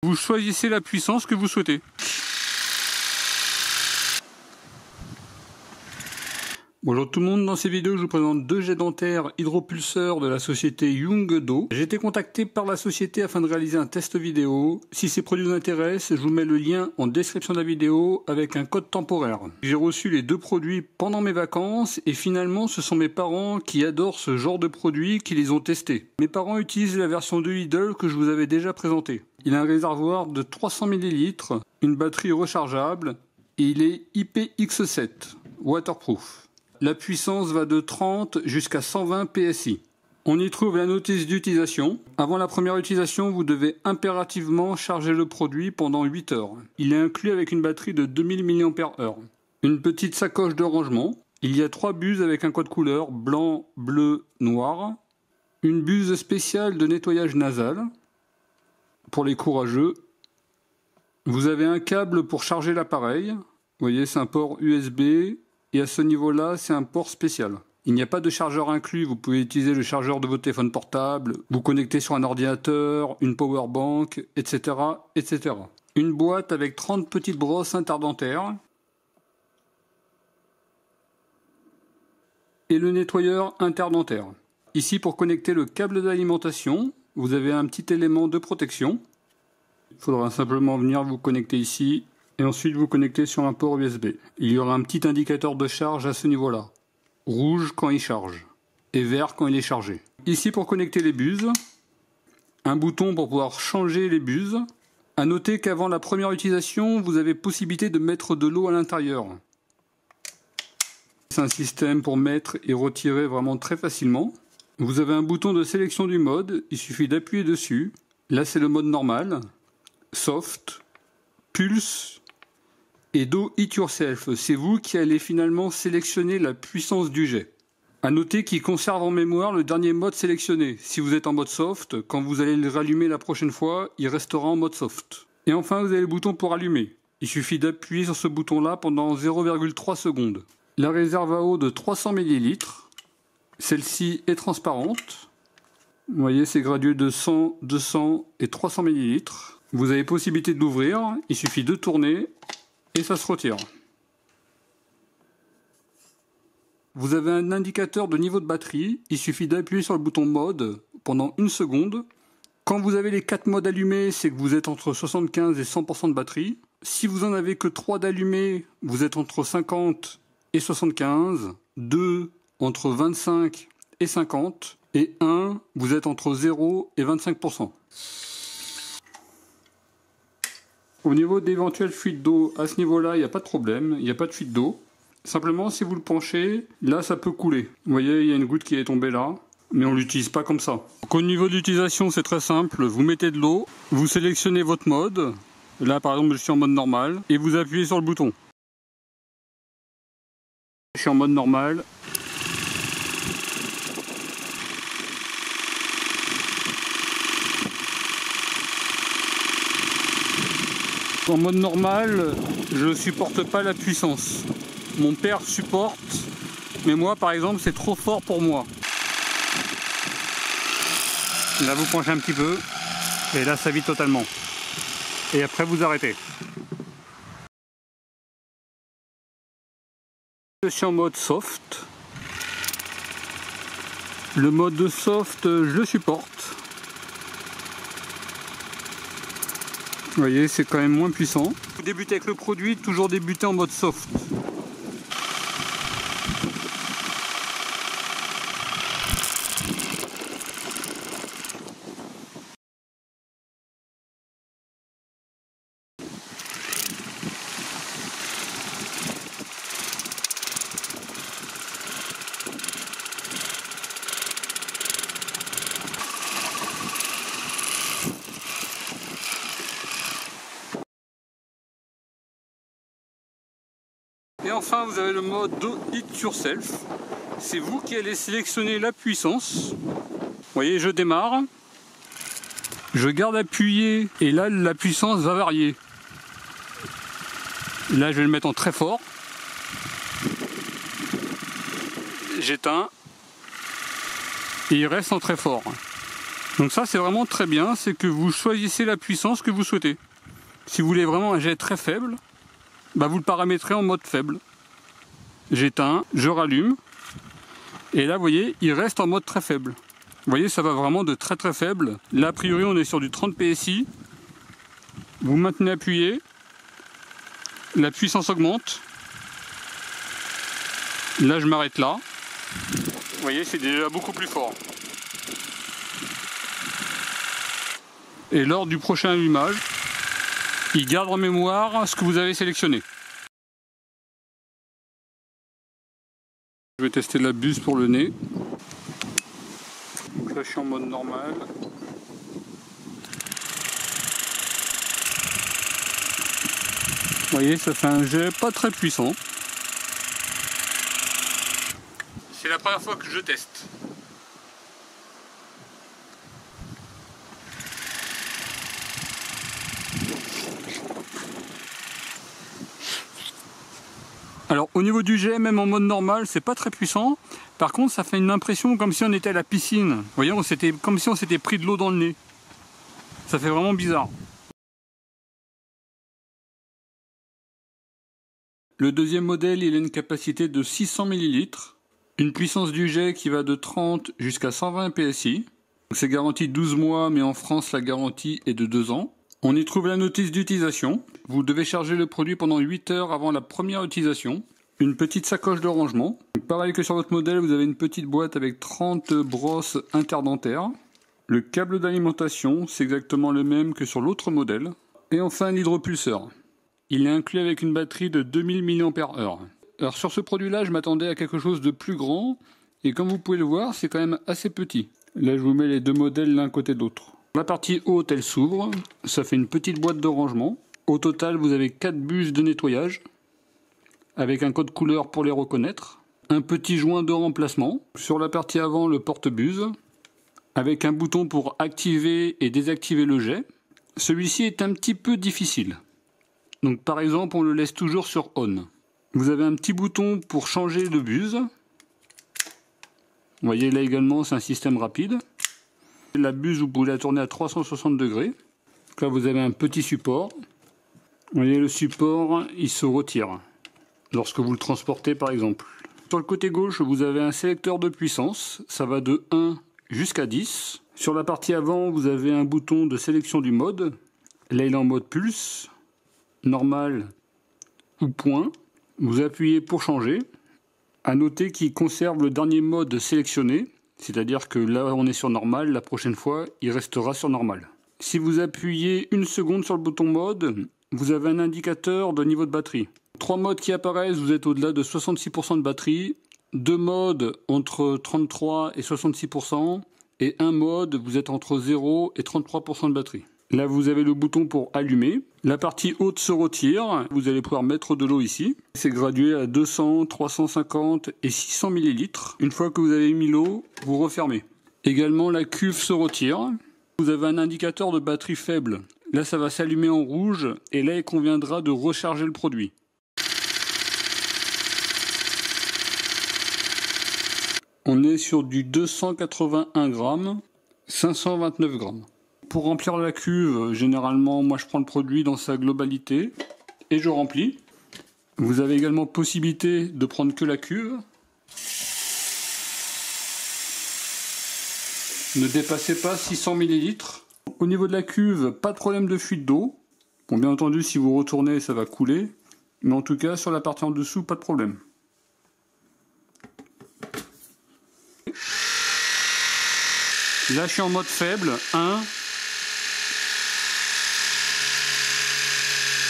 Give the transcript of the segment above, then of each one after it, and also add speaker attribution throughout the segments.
Speaker 1: Vous choisissez la puissance que vous souhaitez. Bonjour tout le monde, dans ces vidéos je vous présente deux jets dentaires hydropulseurs de la société Youngdo. J'ai été contacté par la société afin de réaliser un test vidéo. Si ces produits vous intéressent, je vous mets le lien en description de la vidéo avec un code temporaire. J'ai reçu les deux produits pendant mes vacances et finalement ce sont mes parents qui adorent ce genre de produits qui les ont testés. Mes parents utilisent la version de Lidl que je vous avais déjà présentée. Il a un réservoir de 300 ml, une batterie rechargeable et il est IPX7, waterproof. La puissance va de 30 jusqu'à 120 PSI. On y trouve la notice d'utilisation. Avant la première utilisation, vous devez impérativement charger le produit pendant 8 heures. Il est inclus avec une batterie de 2000 mAh. Une petite sacoche de rangement. Il y a 3 buses avec un code couleur blanc, bleu, noir. Une buse spéciale de nettoyage nasal pour les courageux. Vous avez un câble pour charger l'appareil. Vous voyez, c'est un port USB. Et à ce niveau-là, c'est un port spécial. Il n'y a pas de chargeur inclus, vous pouvez utiliser le chargeur de votre téléphone portable, vous connecter sur un ordinateur, une power bank, etc., etc. Une boîte avec 30 petites brosses interdentaires. Et le nettoyeur interdentaire. Ici, pour connecter le câble d'alimentation, vous avez un petit élément de protection. Il faudra simplement venir vous connecter ici. Et ensuite vous connectez sur un port USB. Il y aura un petit indicateur de charge à ce niveau-là. Rouge quand il charge et vert quand il est chargé. Ici pour connecter les buses, un bouton pour pouvoir changer les buses. À noter qu'avant la première utilisation, vous avez possibilité de mettre de l'eau à l'intérieur. C'est un système pour mettre et retirer vraiment très facilement. Vous avez un bouton de sélection du mode, il suffit d'appuyer dessus. Là c'est le mode normal, soft, pulse et Do It Yourself. C'est vous qui allez finalement sélectionner la puissance du jet. A noter qu'il conserve en mémoire le dernier mode sélectionné. Si vous êtes en mode soft, quand vous allez le rallumer la prochaine fois, il restera en mode soft. Et enfin, vous avez le bouton pour allumer. Il suffit d'appuyer sur ce bouton-là pendant 0,3 secondes. La réserve à eau de 300 ml. Celle-ci est transparente. Vous voyez, c'est gradué de 100, 200 et 300 ml. Vous avez possibilité de l'ouvrir. Il suffit de tourner. Et ça se retire. Vous avez un indicateur de niveau de batterie. Il suffit d'appuyer sur le bouton mode pendant 1 seconde. Quand vous avez les 4 modes allumés, c'est que vous êtes entre 75 et 100% de batterie. Si vous en avez que 3 d'allumés, vous êtes entre 50 et 75. 2 entre 25 et 50. Et 1, vous êtes entre 0 et 25%. Au niveau d'éventuelles fuites d'eau, à ce niveau-là, il n'y a pas de problème, il n'y a pas de fuite d'eau. Simplement, si vous le penchez, là, ça peut couler. Vous voyez, il y a une goutte qui est tombée là, mais on ne l'utilise pas comme ça. Donc, au niveau de l'utilisation, c'est très simple. Vous mettez de l'eau, vous sélectionnez votre mode. Là, par exemple, je suis en mode normal, et vous appuyez sur le bouton. Je suis en mode normal. En mode normal, je ne supporte pas la puissance. Mon père supporte, mais moi par exemple c'est trop fort pour moi. Là vous penchez un petit peu, et là ça vide totalement. Et après vous arrêtez. Je suis en mode soft. Le mode soft, je le supporte. Vous voyez, c'est quand même moins puissant. Vous débutez avec le produit, toujours débuter en mode soft. Et enfin, vous avez le mode Do It Yourself. C'est vous qui allez sélectionner la puissance. Vous voyez, je démarre. Je garde appuyé et là, la puissance va varier. Là, je vais le mettre en très fort. J'éteins. Et il reste en très fort. Donc ça c'est vraiment très bien, c'est que vous choisissez la puissance que vous souhaitez. Si vous voulez vraiment un jet très faible, bah vous le paramétrez en mode faible. J'éteins, je rallume, et là vous voyez, il reste en mode très faible. Vous voyez, ça va vraiment de très très faible. Là a priori on est sur du 30 PSI. Vous maintenez appuyé, la puissance augmente. Là je m'arrête là. Vous voyez, c'est déjà beaucoup plus fort. Et lors du prochain allumage, il garde en mémoire ce que vous avez sélectionné. Je vais tester la buse pour le nez. Donc là je suis en mode normal. Vous voyez, ça fait un jet pas très puissant. C'est la première fois que je teste. Alors au niveau du jet, même en mode normal, c'est pas très puissant. Par contre, ça fait une impression comme si on était à la piscine. Vous voyez, comme si on s'était pris de l'eau dans le nez. Ça fait vraiment bizarre. Le deuxième modèle, il a une capacité de 600 ml. Une puissance du jet qui va de 30 jusqu'à 120 PSI. C'est garanti 12 mois, mais en France, la garantie est de 2 ans. On y trouve la notice d'utilisation. Vous devez charger le produit pendant 8 heures avant la première utilisation. Une petite sacoche de rangement. Pareil que sur votre modèle, vous avez une petite boîte avec 30 brosses interdentaires. Le câble d'alimentation, c'est exactement le même que sur l'autre modèle. Et enfin l'hydropulseur. Il est inclus avec une batterie de 2000 mAh. Alors sur ce produit-là, je m'attendais à quelque chose de plus grand. Et comme vous pouvez le voir, c'est quand même assez petit. Là, je vous mets les deux modèles l'un côté de l'autre. La partie haute, elle s'ouvre, ça fait une petite boîte de rangement. Au total, vous avez 4 buses de nettoyage, avec un code couleur pour les reconnaître. Un petit joint de remplacement. Sur la partie avant, le porte-buse, avec un bouton pour activer et désactiver le jet. Celui-ci est un petit peu difficile. Donc par exemple, on le laisse toujours sur on. Vous avez un petit bouton pour changer de buse. Vous voyez là également, c'est un système rapide. La buse, vous pouvez la tourner à 360 degrés. Donc là, vous avez un petit support. Vous voyez, le support, il se retire lorsque vous le transportez, par exemple. Sur le côté gauche, vous avez un sélecteur de puissance. Ça va de 1 jusqu'à 10. Sur la partie avant, vous avez un bouton de sélection du mode. Là, il est en mode pulse, normal ou point. Vous appuyez pour changer. À noter qu'il conserve le dernier mode sélectionné. C'est-à-dire que là, on est sur normal, la prochaine fois, il restera sur normal. Si vous appuyez une seconde sur le bouton mode, vous avez un indicateur de niveau de batterie. 3 modes qui apparaissent, vous êtes au-delà de 66% de batterie. 2 modes entre 33 et 66%. Et un mode, vous êtes entre 0 et 33% de batterie. Là, vous avez le bouton pour allumer. La partie haute se retire. Vous allez pouvoir mettre de l'eau ici. C'est gradué à 200, 350 et 600 ml. Une fois que vous avez mis l'eau, vous refermez. Également, la cuve se retire. Vous avez un indicateur de batterie faible. Là, ça va s'allumer en rouge. Et là, il conviendra de recharger le produit. On est sur du 281 grammes, 529 grammes. Pour remplir la cuve, généralement, moi je prends le produit dans sa globalité et je remplis. Vous avez également possibilité de prendre que la cuve. Ne dépassez pas 600 ml. Au niveau de la cuve, pas de problème de fuite d'eau. Bon, bien entendu, si vous retournez, ça va couler. Mais en tout cas, sur la partie en dessous, pas de problème. Là, je suis en mode faible, 1.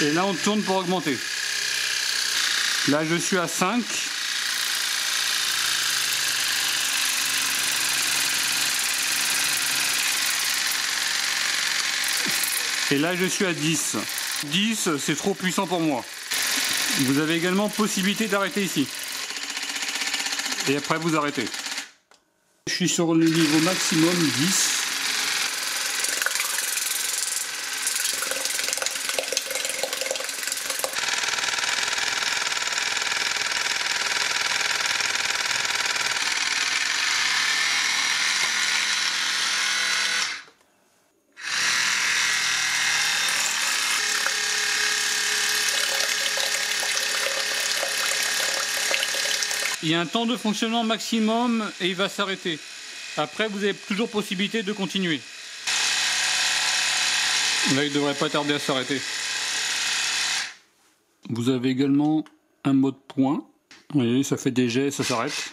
Speaker 1: Et là, on tourne pour augmenter. Là, je suis à 5. Et là, je suis à 10. 10, c'est trop puissant pour moi. Vous avez également possibilité d'arrêter ici. Et après, vous arrêtez. Je suis sur le niveau maximum 10. Il y a un temps de fonctionnement maximum et il va s'arrêter. Après, vous avez toujours possibilité de continuer. Là, il ne devrait pas tarder à s'arrêter. Vous avez également un mode point. Vous voyez, ça fait des jets, ça s'arrête.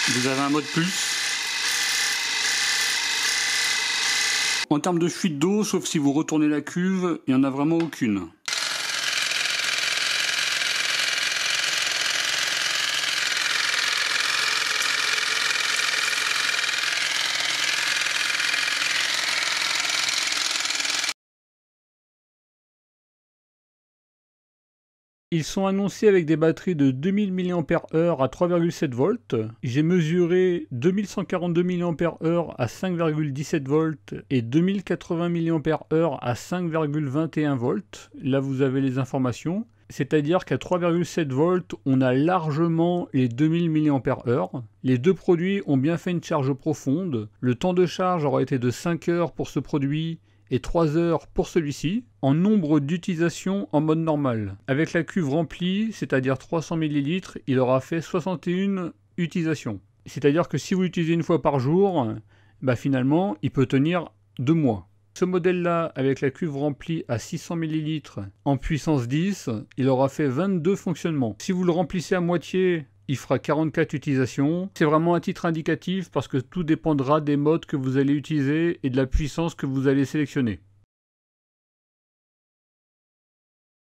Speaker 1: Vous avez un mode plus. En termes de fuite d'eau, sauf si vous retournez la cuve, il n'y en a vraiment aucune. Ils sont annoncés avec des batteries de 2000 mAh à 3,7 volts. J'ai mesuré 2142 mAh à 5,17 volts et 2080 mAh à 5,21 volts. Là, vous avez les informations. C'est-à-dire qu'à 3,7 volts, on a largement les 2000 mAh. Les deux produits ont bien fait une charge profonde. Le temps de charge aura été de 5 heures pour ce produit et 3 heures pour celui-ci, en nombre d'utilisations en mode normal. Avec la cuve remplie, c'est-à-dire 300 ml, il aura fait 61 utilisations. C'est-à-dire que si vous l'utilisez une fois par jour, finalement, il peut tenir 2 mois. Ce modèle-là, avec la cuve remplie à 600 ml en puissance 10, il aura fait 22 fonctionnements. Si vous le remplissez à moitié, il fera 44 utilisations. C'est vraiment un titre indicatif parce que tout dépendra des modes que vous allez utiliser et de la puissance que vous allez sélectionner.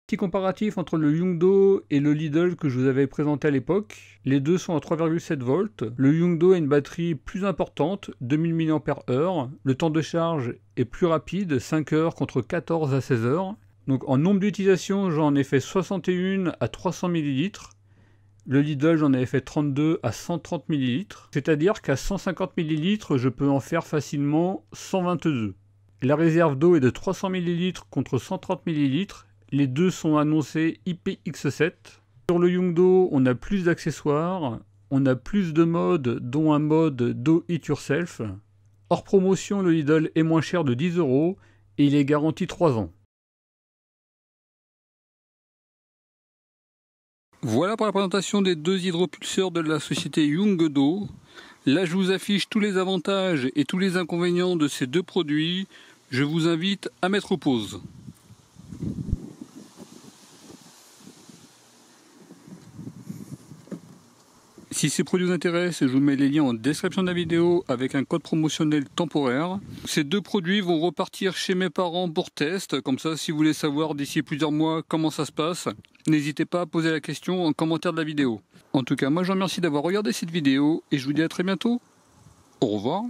Speaker 1: Petit comparatif entre le Yongdo et le Lidl que je vous avais présenté à l'époque. Les deux sont à 3,7 volts. Le Yongdo a une batterie plus importante, 2000 mAh. Le temps de charge est plus rapide, 5 heures contre 14 à 16 heures. Donc en nombre d'utilisations, j'en ai fait 61 à 300 ml. Le Lidl, j'en avais fait 32 à 130 ml. C'est-à-dire qu'à 150 ml, je peux en faire facilement 122. La réserve d'eau est de 300 ml contre 130 ml. Les deux sont annoncés IPX7. Sur le Yongdo, on a plus d'accessoires. On a plus de modes, dont un mode Do It Yourself. Hors promotion, le Lidl est moins cher de 10 € et il est garanti 3 ans. Voilà pour la présentation des deux hydropulseurs de la société Yongdo. Là, je vous affiche tous les avantages et tous les inconvénients de ces deux produits. Je vous invite à mettre pause. Si ces produits vous intéressent, je vous mets les liens en description de la vidéo avec un code promotionnel temporaire. Ces deux produits vont repartir chez mes parents pour test. Comme ça, si vous voulez savoir d'ici plusieurs mois comment ça se passe, n'hésitez pas à poser la question en commentaire de la vidéo. En tout cas, moi je vous remercie d'avoir regardé cette vidéo et je vous dis à très bientôt. Au revoir.